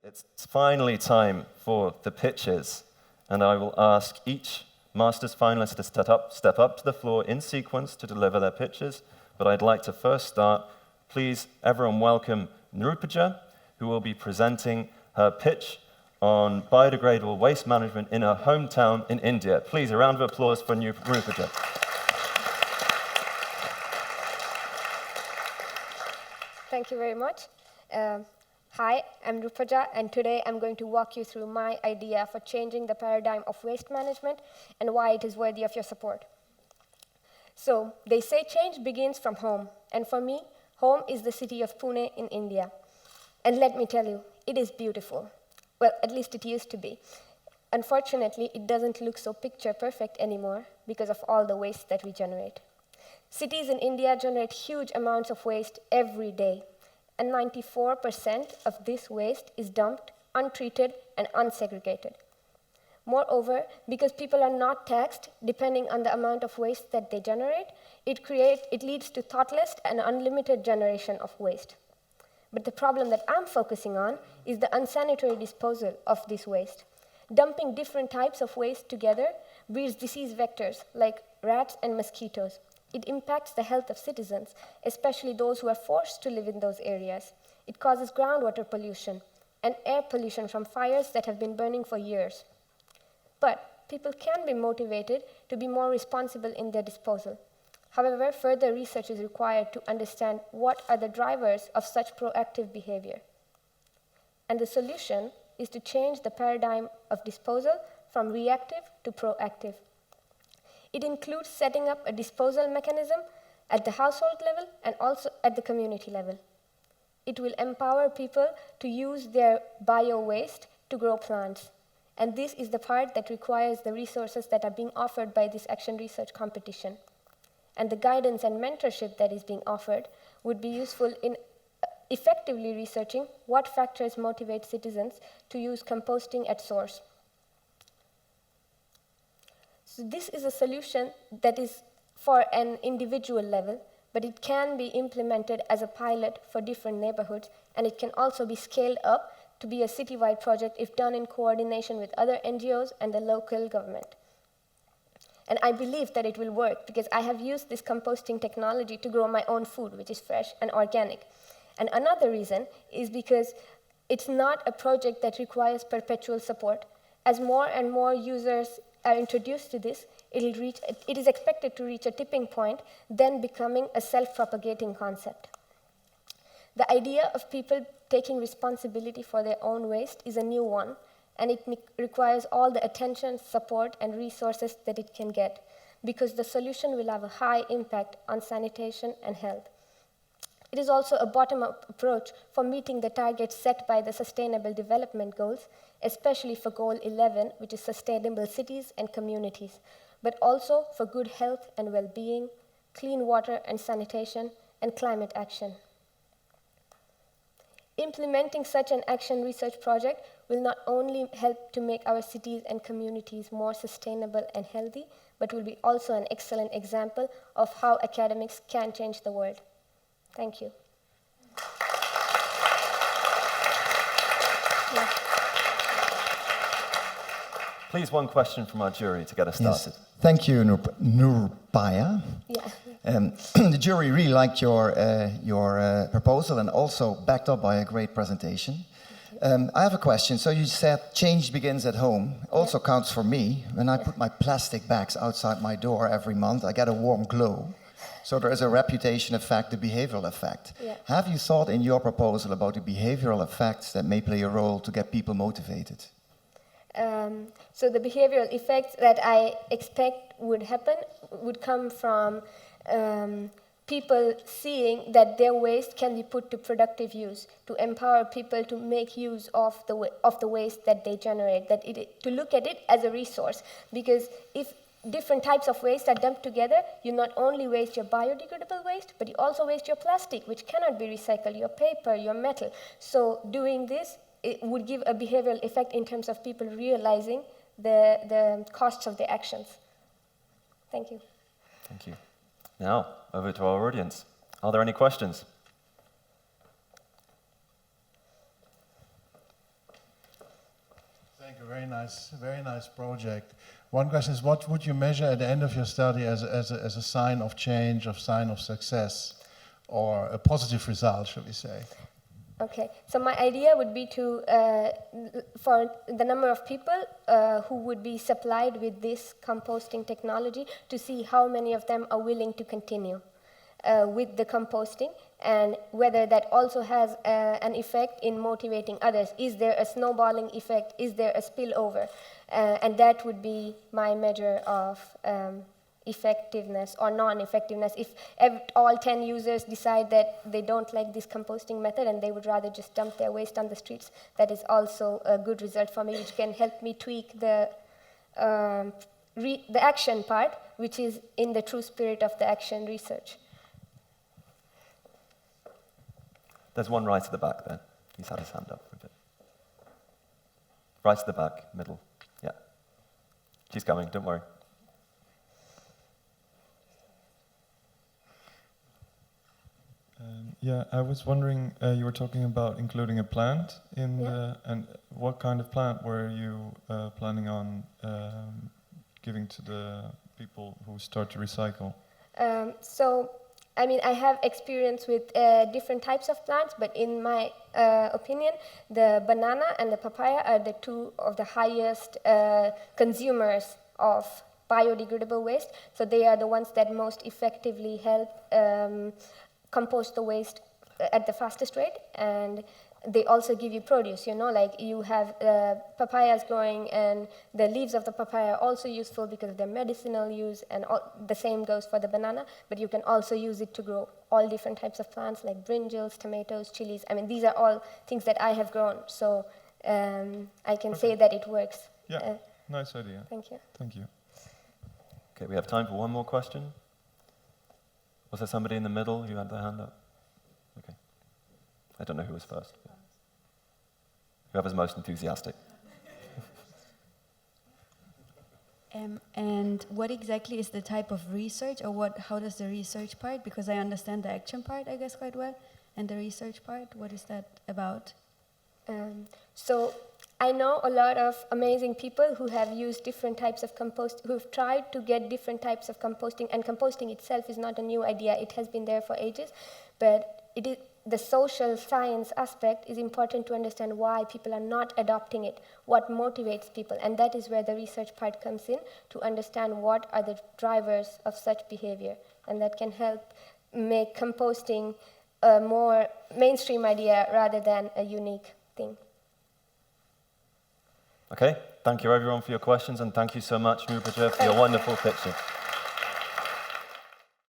It's finally time for the pitches, and I will ask each Masters finalist to step up to the floor in sequence to deliver their pitches, but I'd like to first start. Please, everyone welcome Nrupaja, who will be presenting her pitch on biodegradable waste management in her hometown in India. Please, a round of applause for Nrupaja. Thank you very much. Hi, I'm Nrupaja, and today I'm going to walk you through my idea for changing the paradigm of waste management and why it is worthy of your support. So, they say change begins from home, and for me, home is the city of Pune in India. And let me tell you, it is beautiful. Well, at least it used to be. Unfortunately, it doesn't look so picture perfect anymore because of all the waste that we generate. Cities in India generate huge amounts of waste every day, and 94% of this waste is dumped, untreated, and unsegregated. Moreover, because people are not taxed depending on the amount of waste that they generate, it leads to thoughtless and unlimited generation of waste. But the problem that I'm focusing on is the unsanitary disposal of this waste. Dumping different types of waste together breeds disease vectors like rats and mosquitoes. It impacts the health of citizens, especially those who are forced to live in those areas. It causes groundwater pollution and air pollution from fires that have been burning for years. But people can be motivated to be more responsible in their disposal. However, further research is required to understand what are the drivers of such proactive behavior. And the solution is to change the paradigm of disposal from reactive to proactive. It includes setting up a disposal mechanism at the household level and also at the community level. It will empower people to use their bio-waste to grow plants. And this is the part that requires the resources that are being offered by this action research competition. And the guidance and mentorship that is being offered would be useful in effectively researching what factors motivate citizens to use composting at source. So this is a solution that is for an individual level, but it can be implemented as a pilot for different neighborhoods, and it can also be scaled up to be a citywide project if done in coordination with other NGOs and the local government. And I believe that it will work because I have used this composting technology to grow my own food, which is fresh and organic. And another reason is because it's not a project that requires perpetual support. As more and more users are introduced to this, it is expected to reach a tipping point, then becoming a self-propagating concept. The idea of people taking responsibility for their own waste is a new one, and it requires all the attention, support, and resources that it can get, because the solution will have a high impact on sanitation and health. It is also a bottom-up approach for meeting the targets set by the Sustainable Development Goals, especially for Goal 11, which is sustainable cities and communities, but also for good health and well-being, clean water and sanitation, and climate action. Implementing such an action research project will not only help to make our cities and communities more sustainable and healthy, but will be also an excellent example of how academics can change the world. Thank you. Yeah. Please, one question from our jury to get us started. Yes. Thank you, Nrupaja. Yeah. The jury really liked your proposal and also backed up by a great presentation. I have a question. So you said change begins at home. Also counts for me. When I put my plastic bags outside my door every month, I get a warm glow. So there is a reputation effect, the behavioral effect. Yeah. Have you thought in your proposal about the behavioral effects that may play a role to get people motivated? So the behavioral effects that I expect would happen would come from people seeing that their waste can be put to productive use, to empower people to make use of the waste that they generate, to look at it as a resource. Because if different types of waste are dumped together, you not only waste your biodegradable waste, but you also waste your plastic, which cannot be recycled, your paper, your metal. So doing this, it would give a behavioral effect in terms of people realizing the costs of their actions. Thank you. Thank you. Now, over to our audience. Are there any questions? Thank you. Very nice project. One question is, what would you measure at the end of your study as a sign of change, of sign of success, or a positive result, should we say? Okay, so my idea would be to, for the number of people who would be supplied with this composting technology, to see how many of them are willing to continue with the composting, and whether that also has an effect in motivating others. Is there a snowballing effect? Is there a spillover? And that would be my measure of effectiveness or non-effectiveness. If all 10 users decide that they don't like this composting method and they would rather just dump their waste on the streets, that is also a good result for me, which can help me tweak the action part, which is in the true spirit of the action research. There's one right at the back there. He's had his hand up for a bit. Right at the back, middle. Yeah. She's coming, don't worry. Yeah, I was wondering, you were talking about including a plant in the, and what kind of plant were you planning on giving to the people who start to recycle? So, I mean, I have experience with different types of plants, but in my opinion, the banana and the papaya are the two of the highest consumers of biodegradable waste. So they are the ones that most effectively help compost the waste at the fastest rate, and they also give you produce, you know, like you have papayas growing, and the leaves of the papaya are also useful because of their medicinal use, and the same goes for the banana, but you can also use it to grow all different types of plants like brinjals, tomatoes, chilies. I mean, these are all things that I have grown, so I can say that it works. Yeah, nice idea. Thank you. Thank you. Okay, we have time for one more question. Was there somebody in the middle who had their hand up? Okay. I don't know who was first. Whoever's most enthusiastic. And what exactly is the type of research, or how does the research part, because I understand the action part, I guess, quite well, and the research part, what is that about? So I know a lot of amazing people who have used different types of compost, who've tried to get different types of composting, and composting itself is not a new idea, it has been there for ages, but it is, the social science aspect is important to understand why people are not adopting it, what motivates people, and that is where the research part comes in, to understand what are the drivers of such behavior, and that can help make composting a more mainstream idea rather than a unique thing. Okay, thank you everyone for your questions, and thank you so much, Nrupaja, for your wonderful picture.